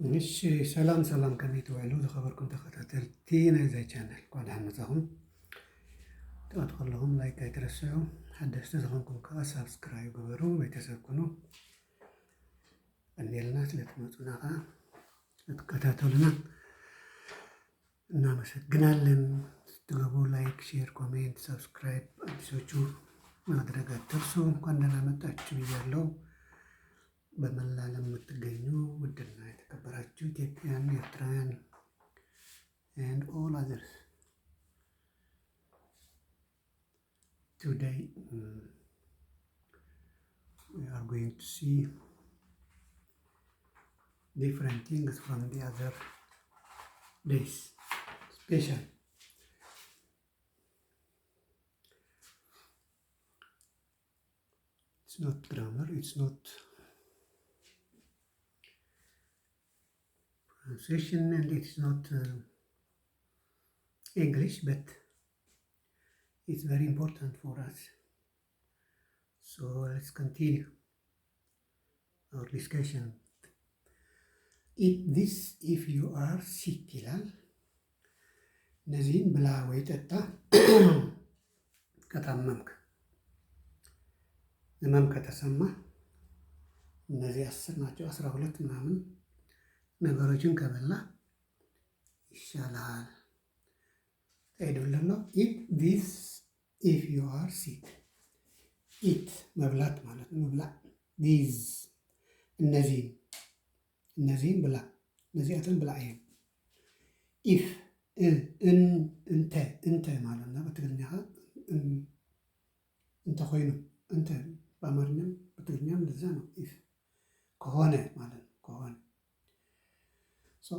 እሺ ሰላም ሰላም ከመይ ትውዕሉ ዝኸበርኩም ተኸታተልቲ ናይዛ ቻነል እንኳ ደሓን መፃኹም። ትኣቱ ከለኹም ላይክ ኣይትረስዑ፣ ሓደሽቲ ዝኾንኩም ከዓ ሳብስክራይብ ግበሩ፣ ቤተሰብ ኩኑ። ቀኒልና ስለትመፁና ከዓ እትከታተሉና እናመሰግናለን። ስትገቡ ላይክ፣ ሼር፣ ኮሜንት፣ ሰብስክራይብ አዲሶቹ ማድረግ አትርሱ። እንኳን ደህና መጣችሁ ብያለሁ። በመላ ዓለም የምትገኙ ውድና የተከበራችሁ ኢትዮጵያን፣ ኤርትራውያን and all others, today we are going to see different things from the other days. Special. It's not grammar, it's not pronunciation, and it's not English, but it's very important for us. So let's continue our discussion. Eat this if you are sick ይላል። እነዚህን ብላ ወይ ጠጣ ከታመምክ፣ ህመም ከተሰማ እነዚህ 10 ናቸው 12 ምናምን ነገሮችን ከበላ ይሻላል። ታይዶለና ኢት ዲስ ኢፍ ዩ አር ሲክ። ኢት መብላት ማለት ነው፣ መብላ። ዲዝ እነዚህን ብላ፣ እነዚያትን ብላ። ይሄ ኢፍ እንተ ማለት ነው። በትግርኛ እንተ ኮይኑ፣ እንተ በአማርኛም በትግርኛም እንደዛ ነው። ኢፍ ከሆነ ማለት ነው፣ ከሆነ። ሶ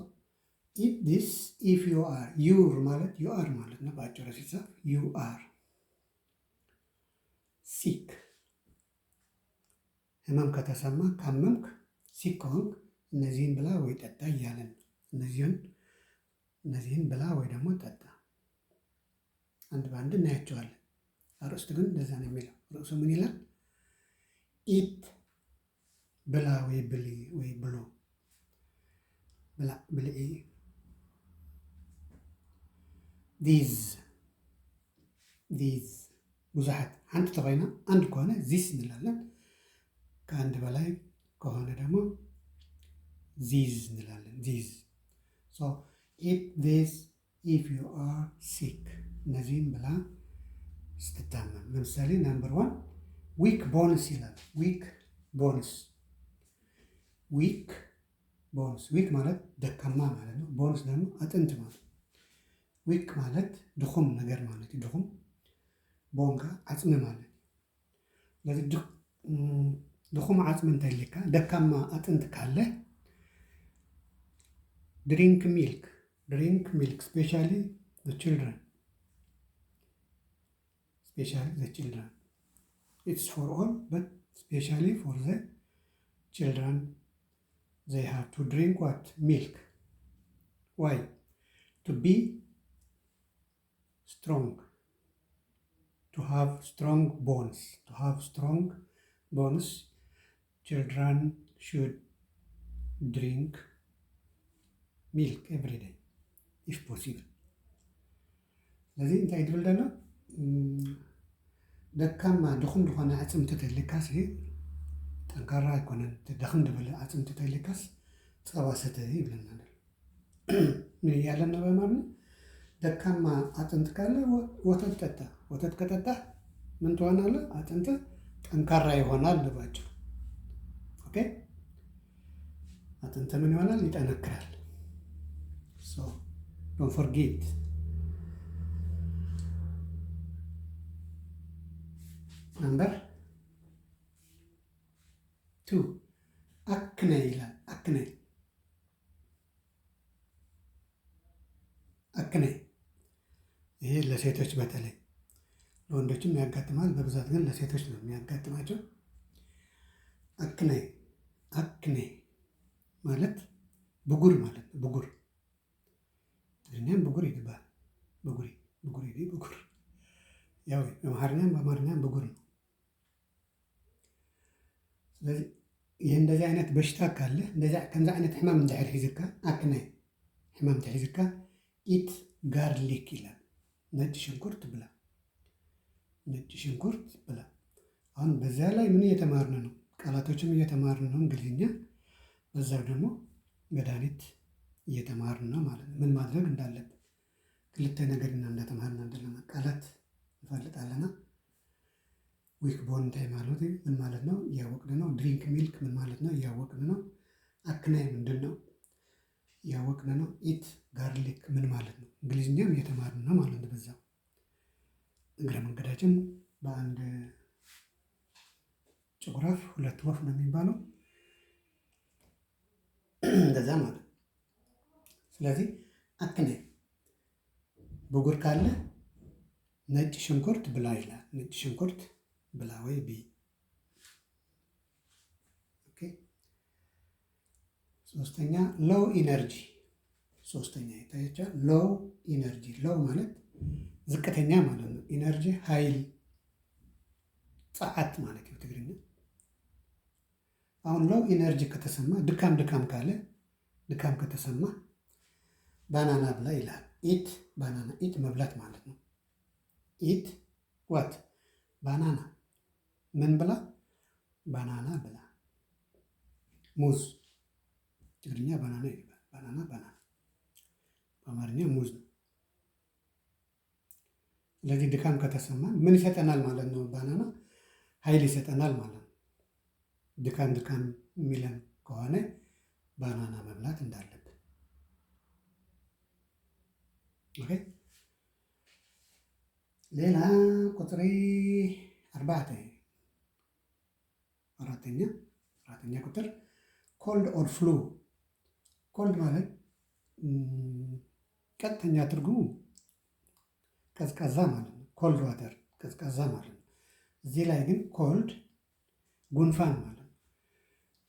ኢት ዲስ ኢፍ ዩ አር። ዩር ማለት ዩ አር ማለት ነው። በአጭሩ ሲጻፍ ዩ አር ሲክ። ህመም ከተሰማ፣ ካመምክ፣ ሲክ ከሆንክ እነዚህን ብላ ወይ ጠጣ እያለን እነዚህን ብላ ወይ ደግሞ ጠጣ። አንድ በአንድ እናያቸዋለን። አርዕስቱ ግን እንደዛ ነው የሚለው። ርዕሱ ምን ይላል? ኢት ብላ ወይ ብሊ ወይ ብሎ፣ ብላ ብልዒ። ዲዝ ብዙሓት፣ ሓንቲ ተኮይና አንድ ከሆነ ዚስ እንላለን። ከአንድ በላይ ከሆነ ደግሞ ዚዝ እንላለን። ዚዝ። ሶ ኢት ዚስ ኢፍ ዩ አር ሲክ። እነዚህም ብላ ስትታመም። ለምሳሌ ናምበር 1 ዊክ ቦንስ ይላል። ዊክ ቦንስ፣ ዊክ ቦንስ። ዊክ ማለት ደካማ ማለት ነው። ቦንስ ደግሞ አጥንት ማለት። ዊክ ማለት ድኹም ነገር ማለት እዩ። ድኹም ቦንካ ዓፅሚ ማለት። ስለዚህ ድኹም ዓፅሚ እንተይልካ ደካማ አጥንት ካለ ድሪንክ ሚልክ ስፔሻሊ the children. It's for all, but especially for the children. They have to drink what? Milk. Why? To be strong. To have strong bones. Children should drink milk every day, if possible. ስለዚህ እንታይ ድብል ደሎ ደካማ ድኹም ድኾነ ዓፅምቲ ተይልካስ ጠንካራ ኣይኮነን። ደኽም ድበለ ዓፅምቲ ተይልካስ ፀባ ሰተይ ይብለና ደሎ። ምን እያለና በማለት ደካማ አጥንት ካለ ወተት ጠጣ። ወተት ከጠጣ ምን ትሆናለህ? አጥንት ጠንካራ ይሆናል ልባቸው። ኦኬ፣ አጥንት ምን ይሆናል? ይጠነክራል። ሶ ዶንት ፎርጌት። ነምበር 2 አክነ ይላል። አክነ ይሄ ለሴቶች በተለይ ለወንዶችም ያጋጥማል። በብዛት ግን ለሴቶች ነው የሚያጋጥማቸው። አክኔ ማለት ብጉር ማለት ነው። ብጉር ትግርኛም ብጉር ይባላል። ብጉር ያው በአማርኛም ብጉር ነው። ስለዚህ ይህ እንደዚህ አይነት በሽታ ካለ ከምዚ ዓይነት ሕማም እንድሕር ሒዝካ አክናይ ሕማም ተሒዝካ ኢት ጋርሊክ ይላል። ነጭ ሽንኩርት ብላ፣ ነጭ ሽንኩርት ብላ። አሁን በዚያ ላይ ምን እየተማርን ነው? ቃላቶችም እየተማርን ነው እንግሊዝኛ፣ በዛው ደግሞ መድኃኒት እየተማርን ነው ማለት ነው። ምን ማድረግ እንዳለብን ክልተ ነገርና እንዳተማርና እንደለና ቃላት እንፈልጣለና ዊክ ቦን እንታይ ማለት ምን ማለት ነው እያወቅን ነው። ድሪንክ ሚልክ ምን ማለት ነው እያወቅን ነው። አክናይ ምንድን ነው እያወቅን ነው። ኢት ጋርሊክ ምን ማለት ነው እንግሊዝኛም እየተማርን ነው ማለት ነው። በዛው እግረ መንገዳችን በአንድ ጭጉራፍ ሁለት ወፍ ነው የሚባለው፣ እንደዛ ማለት። ስለዚህ አክናይ ብጉር ካለ ነጭ ሽንኩርት ብላ ይላል። ነጭ ሽንኩርት ብላ ወይ ቢ። ኦኬ። ሶስተኛ ሎው ኢነርጂ። ሶስተኛ የታየቻ ሎው ኢነርጂ። ሎው ማለት ዝቅተኛ ማለት ነው። ኢነርጂ ኃይል፣ ፀዓት ማለት ነው ትግርኛ። አሁን ሎው ኢነርጂ ከተሰማ ድካም ድካም ካለ ድካም ከተሰማ ባናና ብላ ይላል። ኢት ባናና። ኢት መብላት ማለት ነው። ኢት ዋት ባናና። ምን ብላ? ባናና ብላ። ሙዝ ትግርኛ ባናና ይባል። ባናና ባናና፣ በአማርኛ ሙዝ ነው። ስለዚህ ድካም ከተሰማን ምን ይሰጠናል ማለት ነው? ባናና ኃይል ይሰጠናል ማለት ነው። ድካም ድካም የሚለን ከሆነ ባናና መብላት እንዳለብን። ኦኬ። ሌላ ቁጥሪ አራተኛ ቁጥር ኮልድ ኦር ፍሉ። ኮልድ ማለት ቀጥተኛ ትርጉሙ ቀዝቃዛ ማለት ነው። ኮልድ ዋተር ቀዝቃዛ ማለት ነው። እዚህ ላይ ግን ኮልድ ጉንፋን ማለት ነው።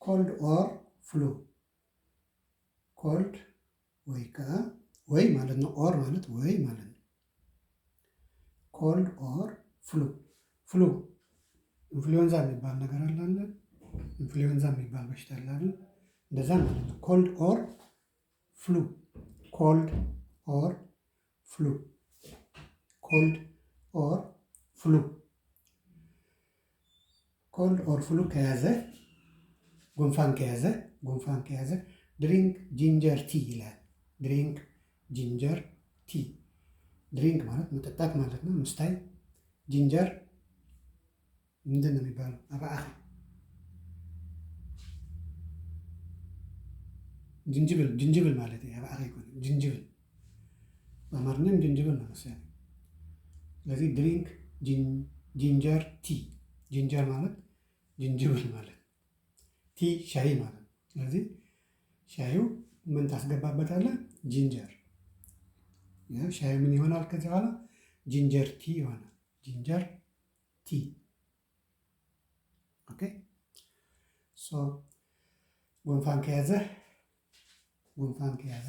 ኮልድ ኦር ፍሉ። ኮልድ ወይ ማለት ነው። ኦር ማለት ወይ ማለት ነው። ኮልድ ኦር ፍሉ። ፍሉ ኢንፍሉዌንዛ የሚባል ነገር አለ። ኢንፍሉዌንዛ የሚባል በሽታ አለ። እንደዛ ማለት ነው። ኮልድ ኦር ፍሉ። ኮልድ ኦር ፍሉ። ኮልድ ኦር ፍሉ። ኮልድ ኦር ፍሉ ከያዘ ጉንፋን ከያዘ ድሪንክ ጂንጀር ቲ ይላል። ድሪንክ ጂንጀር ቲ። ድሪንክ ማለት መጠጣት ማለት ነው። ምስታይ ጂንጀር ምንድን ነው የሚባለው? አባአኺ ጅንጅብል ማለት አባአኺ ይኮን ጅንጅብል፣ በአማርኛም ጅንጅብል ነው መሰለኝ። ስለዚህ ድሪንክ ጂንጀር ቲ። ጂንጀር ማለት ጅንጅብል ማለት፣ ቲ ሻይ ማለት። ስለዚህ ሻዩ ምን ታስገባበታለህ? ጂንጀር። ሻዩ ምን ይሆናል? ከዚህ በኋላ ጂንጀር ቲ ይሆናል። ጂንጀር ቲ። ኦኬ። ሶ ጉንፋን ከያዘ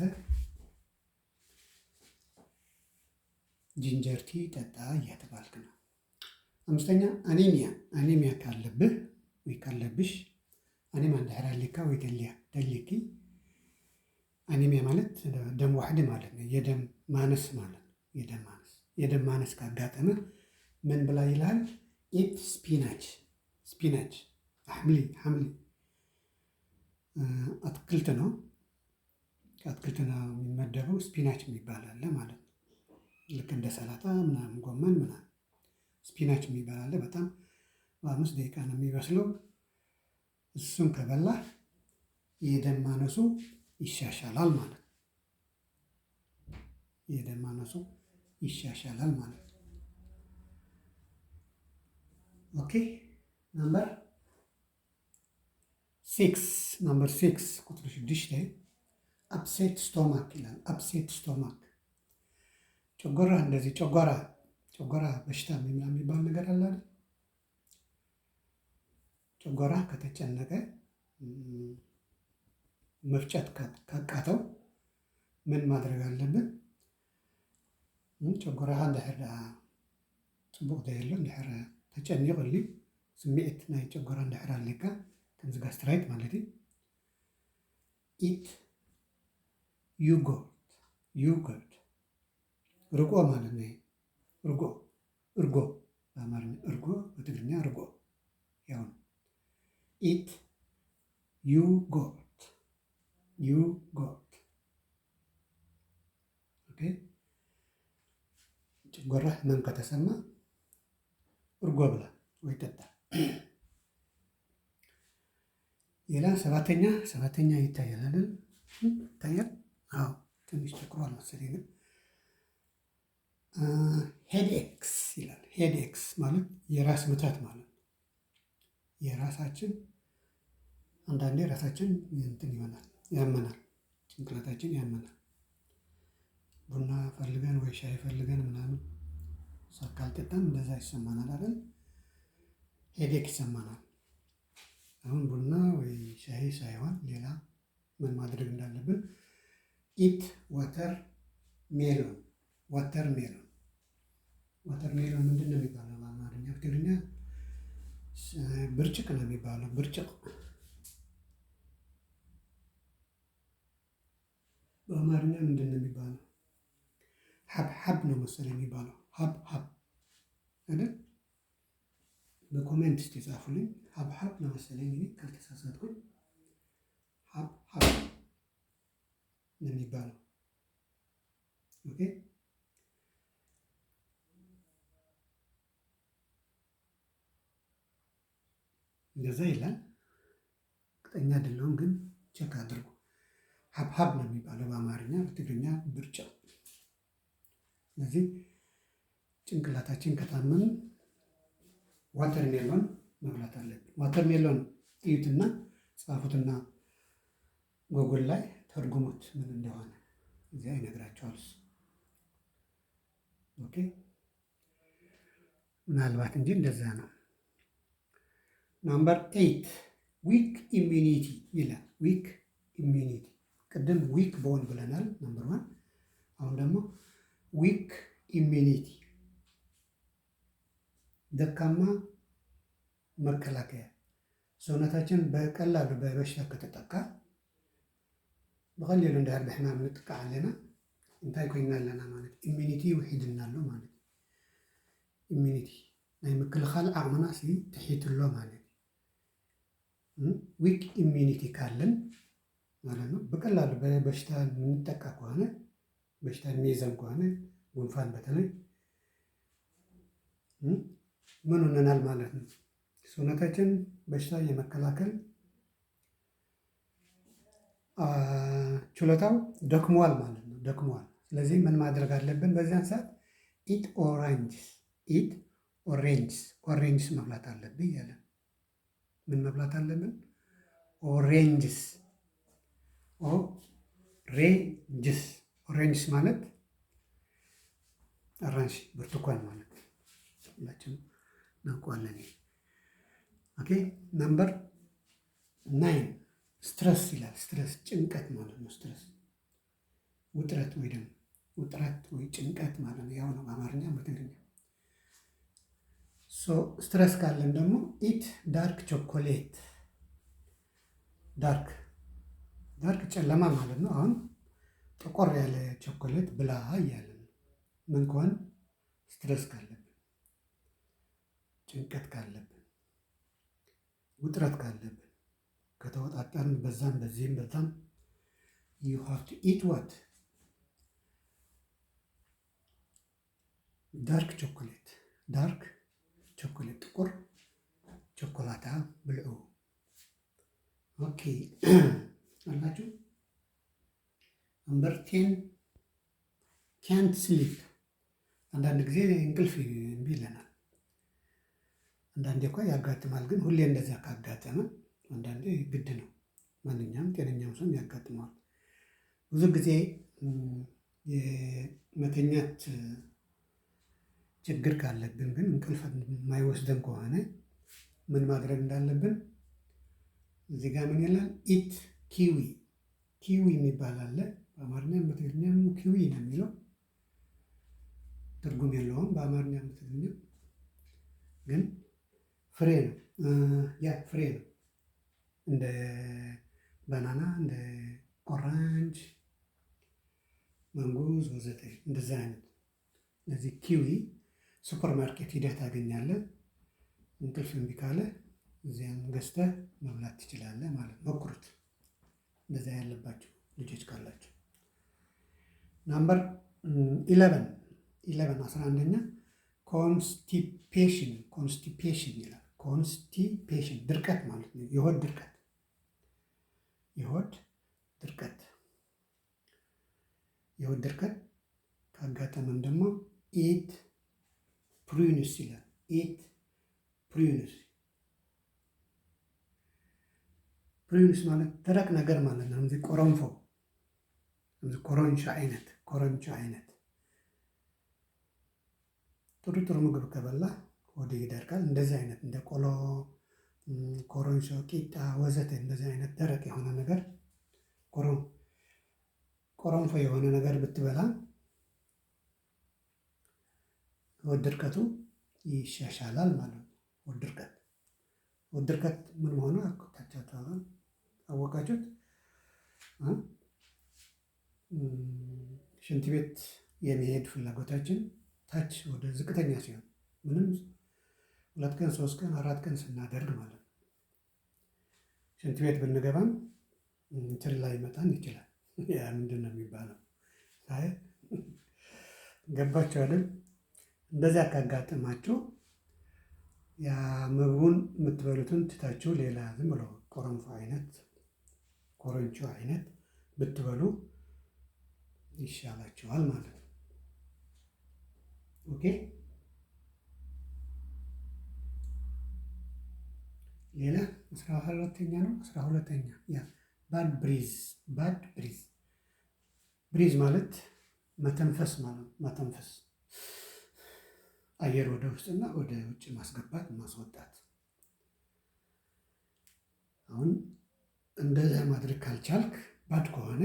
ጂንጀር ቲ ጠጣ እያተባልክ ነው። አምስተኛ አኒሚያ ካለብህ ወይ ካለብሽ፣ አኒሚያ እንድሕር ሃሊካ ወይ ደሊኪ። አኒሚያ ማለት ደም ዋሕዲ ማለት ነው። የደም ማነስ ማለት ነው። የደም ማነስ ካጋጠመ ምን ብላ ይልሃል? ኢት ስፒናች። ሐምሊ አትክልት ነው። ከአትክልት ነው የሚመደበው። ስፒናች የሚባል አለ ማለት ነው። ልክ እንደ ሰላጣ ምናምን፣ ጎመን ምናምን ስፒናች የሚባል አለ። በጣም በ5 ደቂቃ ነው የሚበስለው። እሱን ከበላህ የደም ማነሱ ይሻሻላል ማለት ነው። የደም ማነሱ ይሻሻላል ማለት ነው። ኦኬ። ነምበር 6 ቁጥር 6 አፕሴት ስቶማክ ይላል። አፕሴት ስቶማክ ጨጓራ። እንደዚህ ጨጓራ በሽታ የሚባል ነገር አለ አይደል? ጨጓራ ከተጨነቀ መፍጨት ካቃተው ምን ማድረግ አለብን? ጨጓራኻ እንድሕር ፅቡቅ ዘየሎ እንድሕር ተጨኒቑ ስምዒት ናይ ጨጓራ እንድሕር ኣለካ ከምዚ ጋር ስትራይት ማለት ኢት ዮጎርት ዮገርት ርጎ ማለት ነው። ርጎ እርጎ በአማርኛ እርጎ፣ በትግርኛ ርጎ ያው ነው። ኢት ዮጎርት ዮጎርት። ኦኬ። ጨጓራህ ህመም ከተሰማ እርጎ ብላ ወይ ጠጣ። ሌላ ሰባተኛ ይታያል አይደል? ይታያል። አዎ ትንሽ ጨቅሯል መሰለኝ ግን ሄድኤክስ ይላል። ሄድኤክስ ማለት የራስ ምታት ማለት ነው። የራሳችን አንዳንዴ ራሳችን እንትን ይሆናል፣ ያመናል፣ ጭንቅላታችን ያመናል። ቡና ፈልገን ወይ ሻይ ፈልገን ምናምን ካልጠጣን እንደዛ ይሰማናል አይደል? ሄዴክ ይሰማናል። አሁን ቡና ወይ ሻይ ሳይሆን ሌላ ምን ማድረግ እንዳለብን ኢት ዋተር ሜሎን። ዋተር ሜሎን ምንድን ነው የሚባለው በአማርኛ? በትግርኛ ብርጭቅ ነው የሚባለው። ብርጭቅ በአማርኛ ምንድን ነው የሚባለው? ሀብሀብ ነው መሰለኝ የሚባለው። ሀብሀብ አይደል? በኮሜንት እስቲ ጻፉልኝ። ሀብሀብ ነው መሰለኝ እኔ ካልተሳሳትኩኝ። ሀብሀብ ነው የሚባለው። ኦኬ። እንደዛ ይላል። እርግጠኛ አይደለሁም ግን ቼክ አድርጉ። ሀብሀብ ነው የሚባለው በአማርኛ፣ በትግርኛ ብርጭቅ። ስለዚህ ጭንቅላታችን ከታመምን ዋተር ሜሎን መብላት አለብን። ዋተር ሜሎን እዩትና ጻፉትና ጎግል ላይ ተርጉሙት ምን እንደሆነ እዚያ ይነግራቸዋል። ኦኬ። ምናልባት እንጂ እንደዛ ነው። ናምበር 8 ዊክ ኢሚኒቲ ይላል። ዊክ ኢሚኒቲ ቅድም ዊክ ቦን ብለናል ናምበር 1። አሁን ደግሞ ዊክ ኢሚኒቲ ደካማ መከላከያ። ሰውነታችን በቀላሉ በበሽታ ከተጠቃ በቀሊሉ እንዳር በሕማም ንጥቃ ኣለና እንታይ ኮይና ኣለና ማለት ኢሚኒቲ ውሒድና ኣሎ ማለት ኢሚኒቲ ናይ ምክልኻል ዓቕምና ትሒትሎ ማለት ዊክ ኢሚኒቲ ካለን ማለት ነው። በቀላሉ በበሽታ የምንጠቃ ከሆነ በሽታ የሚይዘን ከሆነ ጉንፋን በተለይ ምን ሆነናል ማለት ነው? ሰውነታችን በሽታ የመከላከል ችሎታው ደክሟል ማለት ነው። ደክሟል። ስለዚህ ምን ማድረግ አለብን? በዚያን ሰዓት ኢት ኦሬንጅስ መብላት አለብን ያለ ምን መብላት አለብን? ኦሬንጅስ ማለት አራንሽ ብርቱካን ማለት ሁላችንም እናውቀዋለን። ኦኬ። ናምበር 9 ስትረስ ይላል። ስትረስ ጭንቀት ማለት ነው። ስትረስ ውጥረት ወይ ጭንቀት ማለት ነው። ያው ነው በአማርኛ በትግርኛ። ስትረስ ካለን ደግሞ ኢት ዳርክ ቾኮሌት። ዳርክ ጨለማ ማለት ነው። አሁን ጠቆር ያለ ቾኮሌት ብላ እያለ ነው። ምን ከሆነ ስትረስ ካለብን፣ ጭንቀት ካለብን፣ ውጥረት ካለብን፣ ከተወጣጠርን በዛም በዛም you have to eat what? ዳርክ ቾኮሌት ጥቁር ቾኮላታ ብልዑ። ኦኬ አላችሁ። ነምበር 10 ካንት ስሊፕ። አንዳንድ ጊዜ እንቅልፍ እምቢ ይለናል። አንዳንዴ እኮ ያጋጥማል። ግን ሁሌ እንደዚያ ካጋጠመ አንዳንዴ ግድ ነው። ማንኛውም ጤነኛው ሰው ያጋጥመዋል። ብዙ ጊዜ የመተኛት ችግር ካለብን ግን እንቅልፍ የማይወስደን ከሆነ ምን ማድረግ እንዳለብን እዚህ ጋር ምን ይላል? ኢት ኪዊ የሚባል አለ። በአማርኛም በትግርኛም ኪዊ ነው የሚለው። ትርጉም የለውም በአማርኛም በትግርኛም ግን ፍሬ ነው። ፍሬ ነው። እንደ ባናና፣ እንደ ኦራንጅ፣ ማንጎዝ ወዘተ እንደዚህ አይነት እነዚህ ኪዊ ሱፐር ማርኬት ሂደህ ታገኛለህ። እንቅልፍ እምቢ ካለ እዚያም ገዝተህ መብላት ትችላለህ ማለት ነው። ሞክሩት እንደዚያ ያለባቸው ልጆች ካላቸው። ናምበር 11 11ኛ ኮንስቲፔሽን ይላል። ኮንስቲፔሽን ድርቀት ማለት ነው። የሆድ ድርቀት ካጋጠመን ደግሞ ኢት ፕሩንስ ይላል። ኢት ፕሩንስ ማለት ደረቅ ነገር ማለት ነው። እዚህ ቆረንፎ፣ ኮረንቻ አይነት ጥሩ ምግብ ከበላ ሆድ ይደርቃል። እንደዚህ አይነት እንደ ቆሎ፣ ኮረንሾ፣ ቂጣ ወዘተ እንደዚህ አይነት ደረቅ የሆነ ነገር ቆረንፎ የሆነ ነገር ብትበላ ሆድ ድርቀቱ ይሻሻላል ማለት ነው። ሆድ ድርቀት ምን መሆኑ አወቃችሁት? ሽንት ቤት የሚሄድ ፍላጎታችን ታች ወደ ዝቅተኛ ሲሆን ምንም 2 ቀን 3 ቀን 4 ቀን ስናደርግ ማለት ነው። ሽንት ቤት ብንገባም እንትን ላይ መጣን ይችላል። ያ ምንድን ነው የሚባለው? ገባችሁ አይደል? እንደዚያ ካጋጠማችሁ ያ ምግቡን የምትበሉትን ትታችሁ ሌላ ዝም ብሎ ኮረንቾ አይነት ብትበሉ ይሻላችኋል ማለት ነው። ኦኬ። ሌላ 12ኛ ነው። 12ኛ ያ ባድ ብሪዝ ማለት መተንፈስ ማለት ነው። መተንፈስ አየር ወደ ውስጥና ወደ ውጭ ማስገባት ማስወጣት። አሁን እንደዛ ማድረግ ካልቻልክ፣ ባድ ከሆነ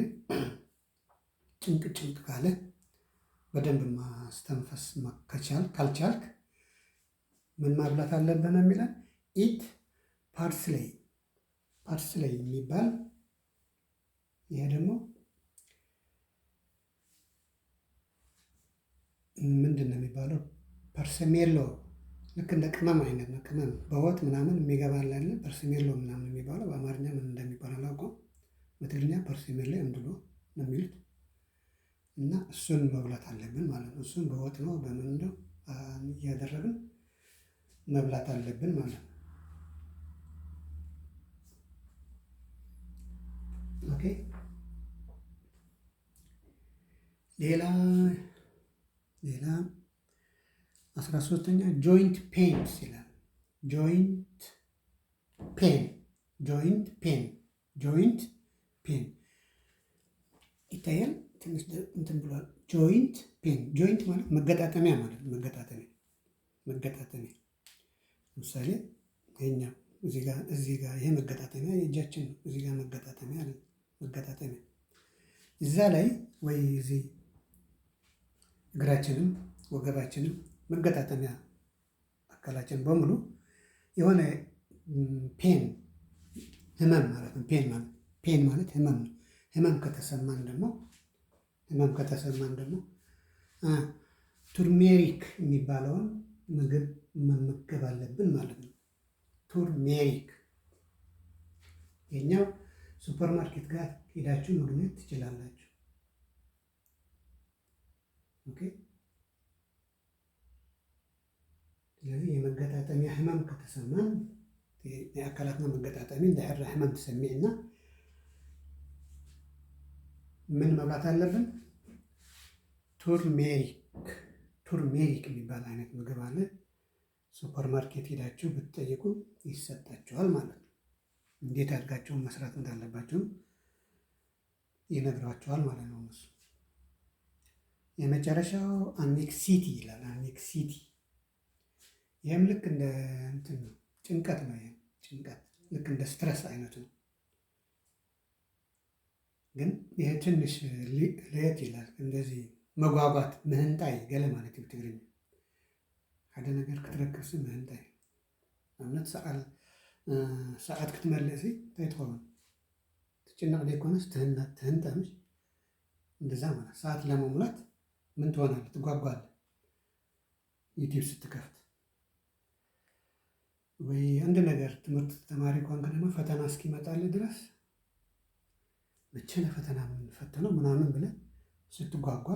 ጭንቅ ካለ በደንብ ማስተንፈስ ካልቻልክ ምን ማብላት አለብን የሚለን ኢት ፓርስሌይ የሚባል ይሄ ደግሞ ምንድን ነው የሚባለው? ፐርሰሜሎ ልክ እንደ ቅመም አይነት ነው። ቅመም በወጥ ምናምን የሚገባል አለ። ፐርሰሜሎ ምናምን የሚባለው በአማርኛ ምን እንደሚባል አላውቀውም። በትግርኛ ፐርሰሜሎ እንድሎ ነው የሚሉት እና እሱን መብላት አለብን ማለት ነው። እሱን በወጥ ነው በምን ነው እያደረግን መብላት አለብን ማለት ነው። ኦኬ። ሌላ 13ኛ ጆይንት ፔንስ ይላል። ጆይንት ፔን ይታያል። ትንሽ እንትን ብሏል። ጆይንት ማለት መገጣጠሚያ ማለት ነው። መገጣጠሚያ ለምሳሌ ይኸኛው እዚህ ጋር ይሄ መገጣጠሚያ የእጃችን ነው። እዚህ ጋር መገጣጠሚያ እዛ ላይ ወይ እዚህ እግራችንም ወገባችንም መገጣጠሚያ አካላችን በሙሉ የሆነ ህመም ማለት ነው። ፔን ማለት ህመም ነው። ህመም ከተሰማን ደግሞ ቱርሜሪክ የሚባለውን ምግብ መመገብ አለብን ማለት ነው። ቱርሜሪክ የኛው ሱፐር ማርኬት ጋር ሄዳችሁ ማግኘት ትችላላችሁ። ኦኬ። ስለዚህ የመገጣጠሚያ ህመም ከተሰማን የአካላትና መገጣጠሚ እንዳይራ ህመም ትሰሚዕና ምን መብላት አለብን? ቱርሜሪክ የሚባል አይነት ምግብ አለ። ሱፐር ማርኬት ሄዳችሁ ብትጠይቁ ይሰጣችኋል ማለት ነው። እንዴት አድርጋችሁ መስራት እንዳለባችሁ ይነግሯችኋል ማለት ነው እነሱ። የመጨረሻው አኔክሲቲ ይላል። አኔክሲቲ ይህም ልክ እንደ እንትን ነው፣ ጭንቀት ነው። ይሄ ጭንቀት ልክ እንደ ስትረስ አይነቱ ነው። ግን ይሄ ትንሽ ለየት ይላል። እንደዚህ መጓጓት ምህንጣይ ገለ ማለት እዩ ትግርኛ ሓደ ነገር ክትረክብሲ ምህንጣይ ኣብነት ሰዓል ሰዓት ክትመልእሲ እንታይ ትኸውን ትጭነቕ ዘይኮነስ ትህንጠምሽ እንደዛ ማለት ሰዓት ለመሙላት ምን ትሆናለህ? ትጓጓለህ። ዩቲዩብ ስትከፍት ወይ አንድ ነገር ትምህርት ተማሪ ከሆንክ ደግሞ ፈተና እስኪመጣልህ ድረስ መቼ ነው ፈተና የምንፈተነው ምናምን ብለህ ስትጓጓ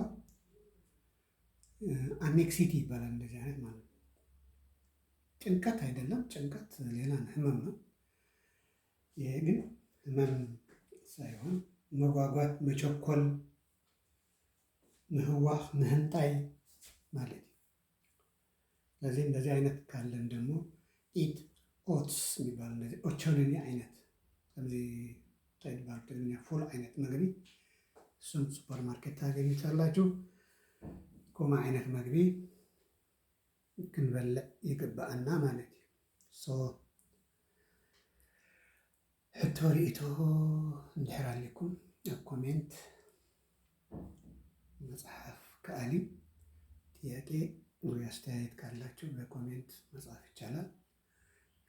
አኔክሲቲ ይባላል። እንደዚህ አይነት ማለት ነው። ጭንቀት አይደለም፣ ጭንቀት ሌላ ነው፣ ህመም ነው። ይሄ ግን ህመም ሳይሆን መጓጓት፣ መቸኮል፣ ምህዋህ፣ ምህንጣይ ማለት ነው። ስለዚህ እንደዚህ አይነት ካለን ደግሞ ኢት ኦትስ የሚባል እንደዚህ ኦቾሎኒ አይነት ስለዚህ ትግርኛ ፉል አይነት ምግቢ እሱም ሱፐር ማርኬት ታገኙታላችሁ። ኮማ ዓይነት ምግቢ ክንበልዕ ይግባአና ማለት እዩ። ሕቶ ርእቶ እንድሕር ኣለኩም ኣብ ኮሜንት መጽሐፍ ከኣሊ ጥያቄ ወይ አስተያየት ካላችሁ በኮሜንት መጻፍ ይቻላል።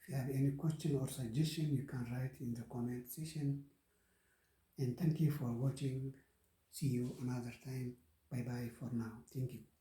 If you have any question or suggestion, you can write in the comment section. And thank you for watching. See you another time. Bye bye for now. Thank you.